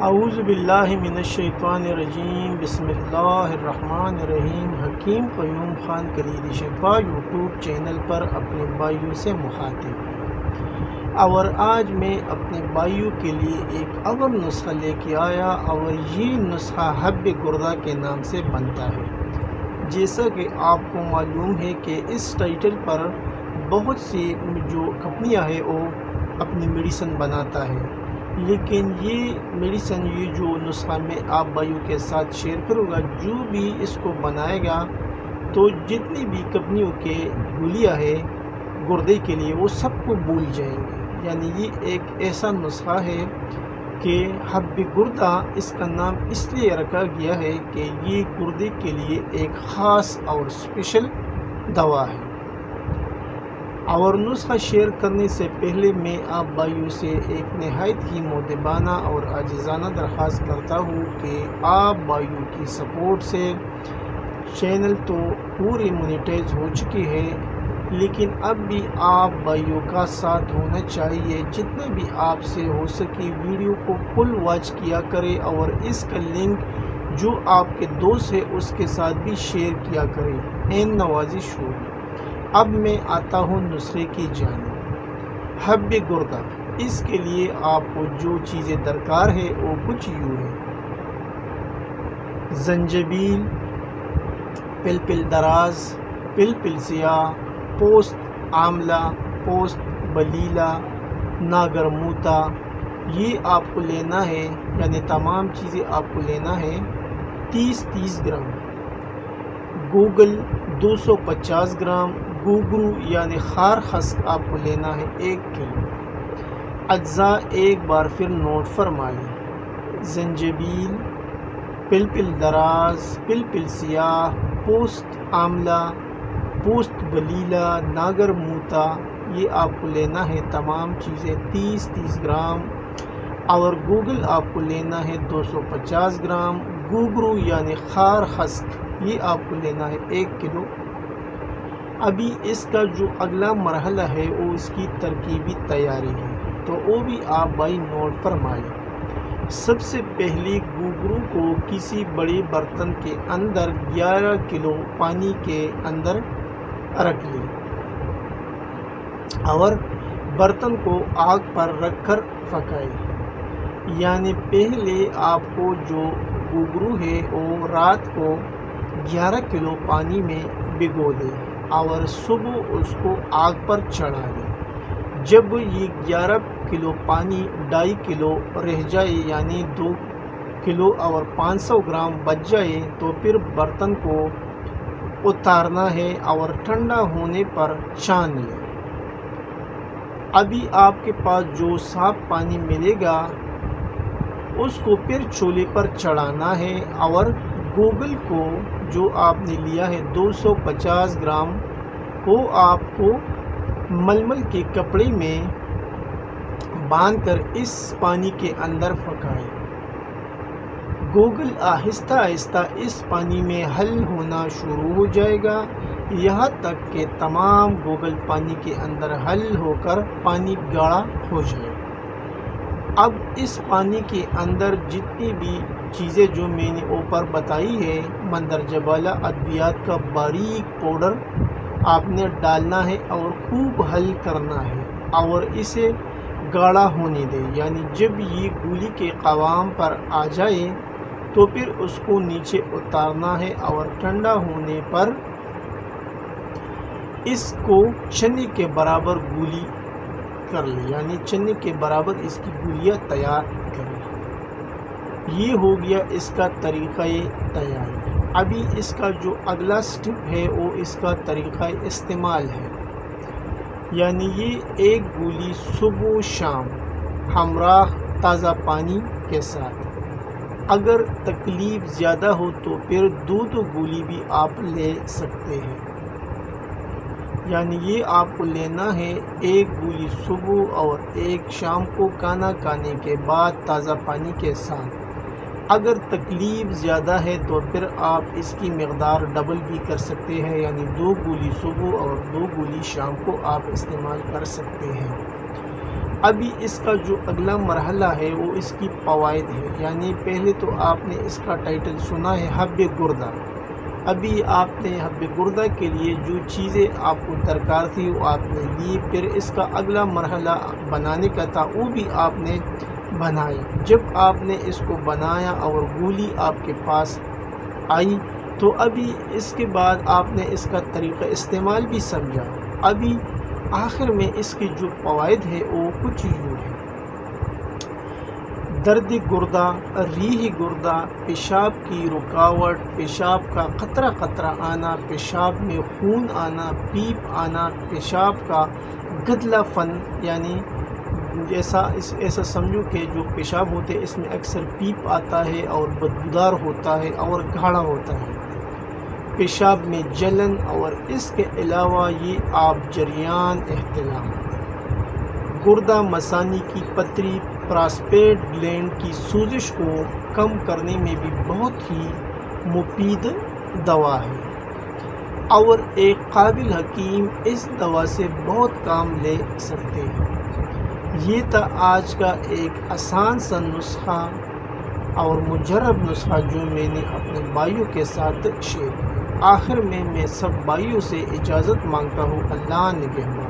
اعوذ باللہ من الشیطان الرجیم، بسم اللہ الرحمن الرحیم۔ حکیم قیوم خان کلیدی شفا یوٹیوب چینل پر اپنے بھائیوں سے مخاطب، اور آج میں اپنے بھائیوں کے لیے ایک اور نسخہ لے کے آیا، اور یہ نسخہ حب گردہ کے نام سے بنتا ہے۔ جیسا کہ آپ کو معلوم ہے کہ اس ٹائٹل پر بہت سی جو کمپنیاں ہیں وہ اپنی میڈیسن بناتا ہے، لیکن یہ میڈیسن، یہ جو نسخہ میں آپ بھائیوں کے ساتھ شیئر کروں گا، جو بھی اس کو بنائے گا تو جتنی بھی کمپنیوں کے گولیاں ہے گردے کے لیے وہ سب کو بھول جائیں گے۔ یعنی یہ ایک ایسا نسخہ ہے کہ حب گردہ اس کا نام اس لیے رکھا گیا ہے کہ یہ گردے کے لیے ایک خاص اور اسپیشل دوا ہے۔ اور نسخہ شیئر کرنے سے پہلے میں آپ بھائیوں سے ایک نہایت ہی مؤدبانہ اور عاجزانہ درخواست کرتا ہوں کہ آپ بھائیوں کی سپورٹ سے چینل تو پوری مونیٹائز ہو چکی ہے، لیکن اب بھی آپ بھائیوں کا ساتھ ہونا چاہیے۔ جتنا بھی آپ سے ہو سکے ویڈیو کو فل واچ کیا کرے، اور اس کا لنک جو آپ کے دوست ہے اس کے ساتھ بھی شیئر کیا کرے، این نوازش ہوگی۔ اب میں آتا ہوں نسخے کی جانب۔ حب گردہ، اس کے لیے آپ کو جو چیزیں درکار ہے وہ کچھ یوں ہے: زنجبیل، پلپل دراز، پلپل سیاہ، پوست آملہ، پوست بلیلہ، ناگر موتا، یہ آپ کو لینا ہے، یعنی تمام چیزیں آپ کو لینا ہے 30 گرام۔ گوگل 250 گرام، گوگرو یعنی خار خس آپ کو لینا ہے 1 کلو۔ اجزاء ایک بار پھر نوٹ فرما لیں: زنجبیل، پلپل دراز، پلپل سیاہ، پوست آملہ، پوست بلیلہ، ناگر موتا، یہ آپ کو لینا ہے تمام چیزیں 30 گرام۔ اور گوگل آپ کو لینا ہے 250 گرام، گوگرو یعنی خار خسک، یہ آپ کو لینا ہے 1 کلو۔ ابھی اس کا جو اگلا مرحلہ ہے وہ اس کی ترکیبی تیاری ہے، تو وہ بھی آپ بھائی نوٹ فرمائیں۔ سب سے پہلے گوگرو کو کسی بڑے برتن کے اندر 11 کلو پانی کے اندر رکھ لیں، اور برتن کو آگ پر رکھ کر پکائیں۔ یعنی پہلے آپ کو جو گوگرو ہے وہ رات کو 11 کلو پانی میں بھگو دیں، اور صبح اس کو آگ پر چڑھا دیں۔ جب یہ 11 کلو پانی 2.5 کلو رہ جائے، یعنی 2 کلو اور 500 گرام بچ جائے، تو پھر برتن کو اتارنا ہے اور ٹھنڈا ہونے پر چھان لیں۔ ابھی آپ کے پاس جو صاف پانی ملے گا اس کو پھر چولہے پر چڑھانا ہے، اور گوگل کو جو آپ نے لیا ہے 250 گرام، وہ آپ کو ململ کے کپڑے میں باندھ کر اس پانی کے اندر پکائیں۔ گوگل آہستہ آہستہ اس پانی میں حل ہونا شروع ہو جائے گا، یہاں تک کہ تمام گوگل پانی کے اندر حل ہو کر پانی گاڑھا ہو جائے۔ اب اس پانی کے اندر جتنی بھی چیزیں جو میں نے اوپر بتائی ہے، مندرجہ بالا ادویات کا باریک پاؤڈر آپ نے ڈالنا ہے اور خوب حل کرنا ہے، اور اسے گاڑھا ہونے دیں۔ یعنی جب یہ گولی کے قوام پر آ جائے تو پھر اس کو نیچے اتارنا ہے، اور ٹھنڈا ہونے پر اس کو چنے کے برابر گولی کر لیں، یعنی چنے کے برابر اس کی گولیاں تیار کریں۔ یہ ہو گیا اس کا طریقہ تیاری۔ ابھی اس کا جو اگلا سٹیپ ہے وہ اس کا طریقہ استعمال ہے۔ یعنی یہ ایک گولی صبح و شام ہمراہ تازہ پانی کے ساتھ۔ اگر تکلیف زیادہ ہو تو پھر 2 گولی بھی آپ لے سکتے ہیں۔ یعنی یہ آپ کو لینا ہے 1 گولی صبح اور 1 شام کو کھانا کھانے کے بعد تازہ پانی کے ساتھ۔ اگر تکلیف زیادہ ہے تو پھر آپ اس کی مقدار ڈبل بھی کر سکتے ہیں، یعنی 2 گولی صبح اور 2 گولی شام کو آپ استعمال کر سکتے ہیں۔ ابھی اس کا جو اگلا مرحلہ ہے وہ اس کی فوائد ہے، یعنی پہلے تو آپ نے اس کا ٹائٹل سنا ہے حب گردہ۔ ابھی آپ نے حب گردہ کے لیے جو چیزیں آپ کو درکار تھی وہ آپ نے لی، پھر اس کا اگلا مرحلہ بنانے کا تھا وہ بھی آپ نے بنایا۔ جب آپ نے اس کو بنایا اور گولی آپ کے پاس آئی تو ابھی اس کے بعد آپ نے اس کا طریقہ استعمال بھی سمجھا۔ ابھی آخر میں اس کی جو فوائد ہے وہ کچھ یوں ہے: درد گردہ، ریح گردہ، پیشاب کی رکاوٹ، پیشاب کا قطرہ قطرہ آنا، پیشاب میں خون آنا، پیپ آنا، پیشاب کا گدلا فن، یعنی ایسا سمجھو کہ جو پیشاب ہوتے ہیں اس میں اکثر پیپ آتا ہے اور بدبودار ہوتا ہے اور گاڑھا ہوتا ہے، پیشاب میں جلن، اور اس کے علاوہ یہ آب جریان، احتلام، گردہ مثانی کی پتری، پراسٹیٹ گلینڈ کی سوزش کو کم کرنے میں بھی بہت ہی مفید دوا ہے، اور ایک قابل حکیم اس دوا سے بہت کام لے سکتے ہیں۔ یہ تھا آج کا ایک آسان سا نسخہ اور مجرب نسخہ جو میں نے اپنے بھائیوں کے ساتھ شیئر کیا۔ آخر میں سب بھائیوں سے اجازت مانگتا ہوں۔ اللہ نگہبان۔